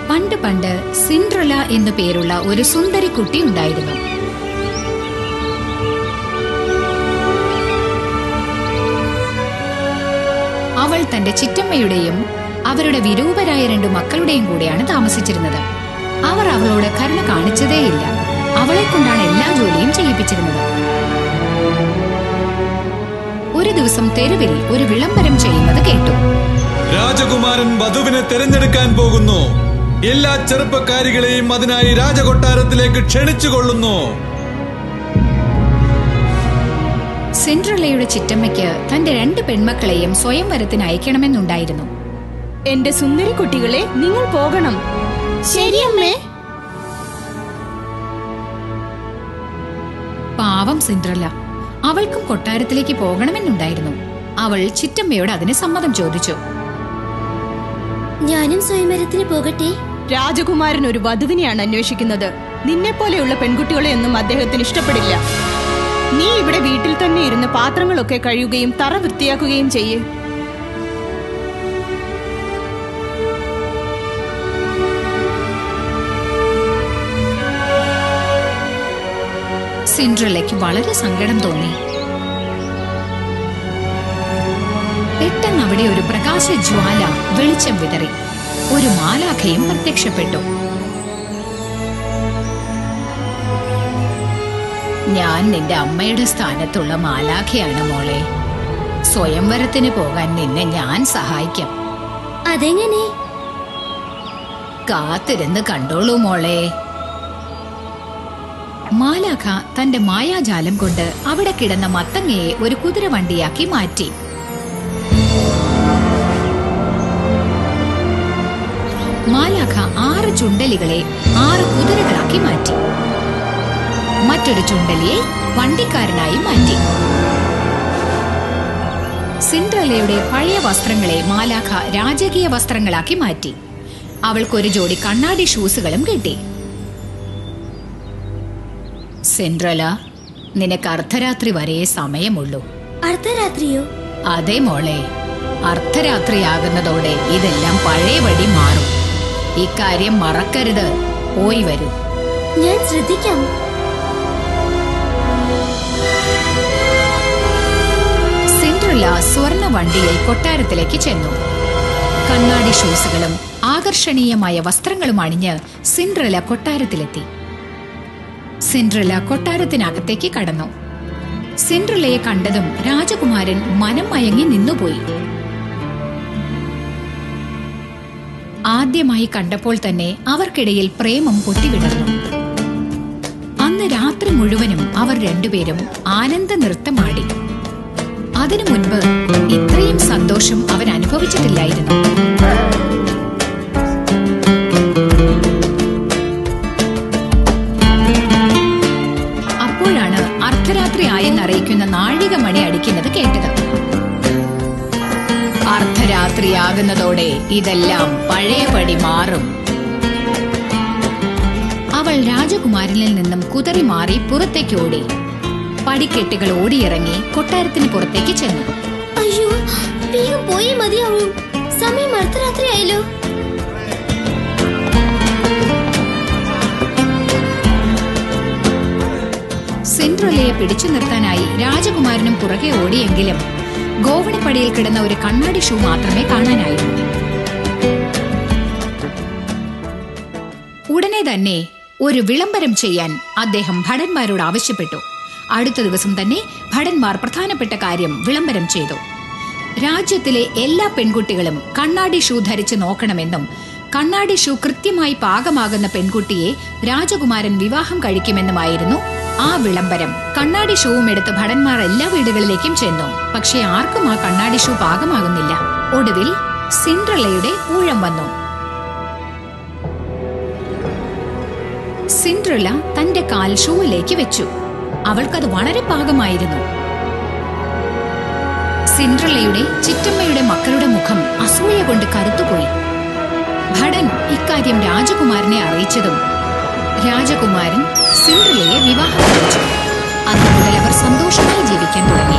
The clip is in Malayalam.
പണ്ട് പണ്ട് സിൻഡ്രല എന്നു പേരുള്ള ഒരു സുന്ദരി കുട്ടി ഉണ്ടായിരുന്നു. അവൾ തന്റെ ചിറ്റമ്മയുടെയും അവരുടെ വിരൂപരായ 2 മക്കളുടെയും കൂടെയാണ് താമസിച്ചിരുന്നത്. അവർ അവളോട് കരുണ കാണിച്ചതേയില്ല. അവളെ കൊണ്ടാണ് എല്ലാ ജോലിയും ചെയ്യിപ്പിച്ചിരുന്നത്. ഒരു ദിവസം തെരുവിൽ ഒരു വിളംബരം ചെയ്യുന്നത് കേട്ടു. രാജകുമാരൻ വധുവിനെ തിരഞ്ഞെടുക്കാൻ പോകുന്നു. എല്ലാ ചെറുപ്പക്കാരികളെയും അതിനായി രാജകൊട്ടാരത്തിലേക്ക് ക്ഷണിച്ചുകൊള്ളുന്നു. സിൻഡ്രലയുടെ ചിറ്റമ്മയ്ക്ക് തന്റെ 2 പെൺമക്കളെയും സ്വയംവരത്തിന് അയക്കണമെന്നുണ്ടായിരുന്നു. എന്റെ സുന്ദരി കുട്ടികളെ, നിങ്ങൾ പോകണം. ശരിയമ്മേ. പാവം സിൻഡ്രല, അവൾക്കും കൊട്ടാരത്തിലേക്ക് പോകണമെന്നുണ്ടായിരുന്നു. അവൾ ചിറ്റമ്മയോട് അതിന് സമ്മതം ചോദിച്ചു. ഞാനും സ്വയംവരത്തിന് പോകട്ടെ? രാജകുമാരൻ ഒരു വധുവിനെയാണ് അന്വേഷിക്കുന്നത്. നിന്നെപ്പോലെയുള്ള പെൺകുട്ടികളെ ഒന്നും അദ്ദേഹത്തിന് ഇഷ്ടപ്പെടില്ല. നീ ഇവിടെ വീട്ടിൽ തന്നെ ഇരുന്ന് പാത്രങ്ങളൊക്കെ കഴുകുകയും തറ വൃത്തിയാക്കുകയും ചെയ്യേ. സിൻഡ്രലയ്ക്ക് വളരെ സങ്കടം തോന്നി. പെട്ടെന്ന് അവിടെ ഒരു പ്രകാശജ്വാല വെളിച്ചം വിതറി. ഒരു മാലാഖയും പ്രത്യക്ഷപ്പെട്ടു. ഞാൻ നിന്റെ അമ്മയുടെ സ്ഥാനത്തുള്ള മാലാഖയാണ് മോളെ. സ്വയംവരത്തിന് പോകാൻ നിന്നെ ഞാൻ സഹായിക്കാം. അതെങ്ങനെ? കാത്തിരുന്ന് കണ്ടോളൂ മോളെ. മാലാഖ തന്റെ മായാജാലം കൊണ്ട് അവിടെ കിടന്ന മത്തങ്ങയെ ഒരു കുതിരവണ്ടിയാക്കി മാറ്റി. മാലാഖ 6 ചുണ്ടലികളെ 6 കുതിരകളാക്കി മാറ്റി. മറ്റൊരു ചുണ്ടലിയെ വണ്ടിക്കാരനായി മാറ്റി. സിൻഡ്രലയുടെ പഴയ വസ്ത്രങ്ങളെ മാലാഖ രാജകീയ വസ്ത്രങ്ങളാക്കി മാറ്റി. അവൾക്കൊരു ജോഡി കണ്ണാടി ഷൂസുകളും കിട്ടി. സിൻഡ്രല, നിനക്ക് അർദ്ധരാത്രി വരെ സമയമുള്ളൂ. അർദ്ധരാത്രിയോ? അതെ മോളെ, അർദ്ധരാത്രിയാകുന്നതോടെ ഇതെല്ലാം പഴയപടി മാറും. ഇക്കാര്യം മറക്കരുത്. പോയി വരൂ. ഞാൻ ശ്രദ്ധിക്കാം. സിൻഡ്രല സ്വർണ വണ്ടിയിൽ കൊട്ടാരത്തിലേക്ക് ചെന്നു. കണ്ണാടി ഷൂസുകളും ആകർഷണീയമായ വസ്ത്രങ്ങളും അണിഞ്ഞ് സിൻഡ്രല കൊട്ടാരത്തിലെത്തി. സിൻഡ്രല കൊട്ടാരത്തിനകത്തേക്ക് കടന്നു. സിൻഡ്രലയെ കണ്ടതും രാജകുമാരൻ മനം മയങ്ങി നിന്നുപോയി. ആദ്യമായി കണ്ടപ്പോൾ തന്നെ അവർക്കിടയിൽ പ്രേമം പൊട്ടിവിടർന്നു. അന്ന് രാത്രി മുഴുവനും അവർ 2 പേരും ആനന്ദ നൃത്തമാടി. അതിനു മുൻപ് ഇത്രയും സന്തോഷം അവൻ അനുഭവിച്ചിട്ടില്ലായിരുന്നു. അപ്പോഴാണ് അർദ്ധരാത്രി ആയെന്നറിയിക്കുന്ന നാഴികമണി അടിക്കുന്നത് കേട്ടത്. അർദ്ധരാത്രിയാകുന്നതോടെ ഇതെല്ലാം പഴയപടി മാറും. അവൾ രാജകുമാരനിൽ നിന്നും കുതറി മാറി പുറത്തേക്ക് ഓടി. പടിക്കെട്ടുകൾ ഓടിയിറങ്ങി കൊട്ടാരത്തിന് പുറത്തേക്ക് ചെന്നു. അയ്യോ, വേഗം പോയേ മതിയാവൂ. സമയം അർദ്ധരാത്രിയായല്ലോ. സിൻഡ്രലയെ പിടിച്ചു നിർത്താനായി രാജകുമാരനും പുറകെ ഓടിയെങ്കിലും ഗോവണിപ്പടിയിൽ കിടന്ന ഒരു കണ്ണാടി ഷൂ മാത്രമേ കാണാനായുള്ളൂ. ഉടനെ തന്നെ ഒരു വിളംബരം ചെയ്യാൻ അദ്ദേഹം ഭടന്മാരോട് ആവശ്യപ്പെട്ടു. അടുത്ത ദിവസം തന്നെ ഭടന്മാർ പ്രധാനപ്പെട്ട കാര്യം വിളംബരം ചെയ്തു. രാജ്യത്തിലെ എല്ലാ പെൺകുട്ടികളും കണ്ണാടി ഷൂ ധരിച്ച് നോക്കണമെന്നും കണ്ണാടി ഷൂ കൃത്യമായി പാകമാകുന്ന പെൺകുട്ടിയെ രാജകുമാരൻ വിവാഹം കഴിക്കുമെന്നുമായിരുന്നു ആ വിളംബരം. കണ്ണാടി ഷൂവും എടുത്ത് ഭടന്മാർ എല്ലാ വീടുകളിലേക്കും ചെന്നു. പക്ഷെ ആർക്കും ആ കണ്ണാടി ഷൂ പാകമാകുന്നില്ല. ഒടുവിൽ സിൻഡ്രലയുടെ ഊഴം വന്നു. സിൻഡ്രല തന്റെ കാൽ ഷൂവിലേക്ക് വെച്ചു. അവൾക്കത് വളരെ പാകമായിരുന്നു. സിൻഡ്രലയുടെ ചിറ്റമ്മയുടെ മക്കളുടെ മുഖം അസൂയ കൊണ്ട് കറുത്തുപോയി. ഭടൻ ഇക്കാര്യം രാജകുമാരനെ അറിയിച്ചതും രാജകുമാരൻ സിൻഡ്രലയെ വിവാഹം കഴിച്ചു. അന്നു മുതൽ അവർ സന്തോഷമായി ജീവിക്കാൻ തുടങ്ങി.